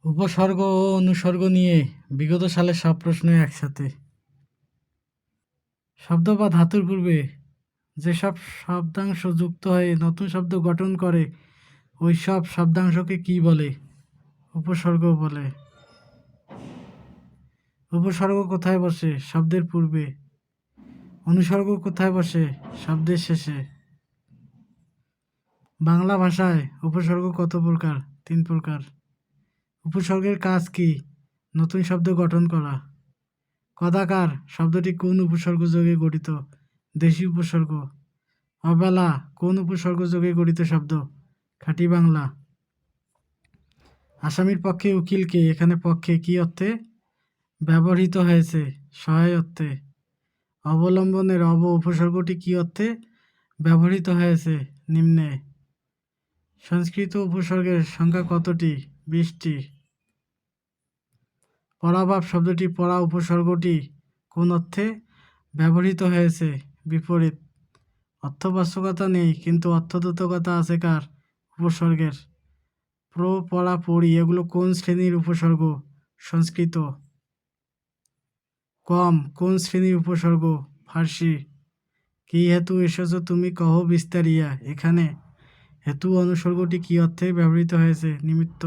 উপসর্গ ও অনুসর্গ নিয়ে বিগত সালের সব প্রশ্নই একসাথে। শব্দ বা ধাতুর পূর্বে যেসব শব্দাংশ যুক্ত হয়ে নতুন শব্দ গঠন করে ওই সব শব্দাংশকে কি বলে? উপসর্গ বলে। উপসর্গ কোথায় বসে? শব্দের পূর্বে। অনুসর্গ কোথায় বসে? শব্দের শেষে। বাংলা ভাষায় উপসর্গ কত প্রকার? 3 প্রকার। উপসর্গের কাজ কি? নতুন শব্দ গঠন করা। কদাকার শব্দটি কোন উপসর্গ যোগে গঠিত? দেশি উপসর্গ। অবেলা কোন উপসর্গ যোগে গঠিত শব্দ? খাঁটি বাংলা। আসামির পক্ষে উকিলকে এখানে পক্ষে কি অর্থে ব্যবহৃত হয়েছে? সহায় অর্থে। অবলম্বনের উপসর্গটি কি অর্থে ব্যবহৃত হয়েছে? নিম্নে। সংস্কৃত উপসর্গের সংখ্যা কতটি? 20টি। পরাভাব শব্দটি পরা উপসর্গটি কোন অর্থে ব্যবহৃত হয়েছে? বিপরীত। অর্থবাচকতা নেই কিন্তু অর্থদ্যোতকতা আছে কার? উপসর্গের। প্র, পরা, পরি এগুলো কোন শ্রেণীর উপসর্গ? সংস্কৃত। কম কোন শ্রেণীর উপসর্গ? ফার্সি। কি হেতু এসেছ তুমি কহ বিস্তারিয়া এখানে হেতু অনুসর্গটি কি অর্থে ব্যবহৃত হয়েছে? নিমিত্ত।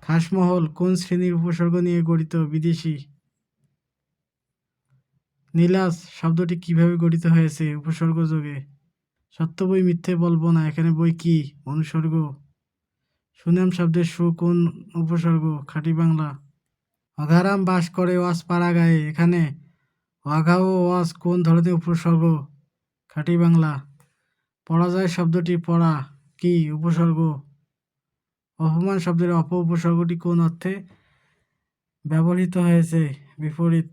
খাসমহল কোন শ্রেণীর উপসর্গ নিয়ে গঠিত? বিদেশি। নীলাস শব্দটি কিভাবে গঠিত হয়েছে? উপসর্গ যোগে। সত্য বই মিথ্যে বলবো না এখানে বই কি? অনুসর্গ। সুনাম শব্দের সু কোন উপসর্গ? খাঁটি বাংলা। অঘারাম বাস করে ওয়াস পাড়া গায়ে এখানে অঘা ও ওয়াস কোন ধরনের উপসর্গ? খাঁটি বাংলা। পরাজয় শব্দটি পরা কি উপসর্গ? অপমান শব্দের উপসর্গটি কোন অর্থে ব্যবহৃত হয়েছে? বিপরীত।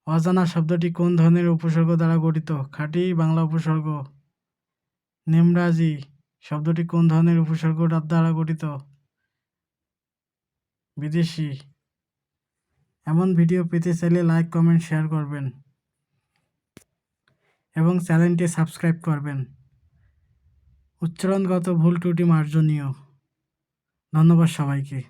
অজানা শব্দটি কোন ধরনের উপসর্গ দ্বারা গঠিত? খাঁটি বাংলা উপসর্গ। নেমরাজি শব্দটি কোন ধরনের উপসর্গ দ্বারা গঠিত? বিদেশি। এমন ভিডিও পেতে চাইলে লাইক, কমেন্ট, শেয়ার করবেন এবং চ্যানেলটি সাবস্ক্রাইব করবেন। উচ্চারণগত ভুল ত্রুটি মার্জনীয়। ধন্যবাদ সবাইকে।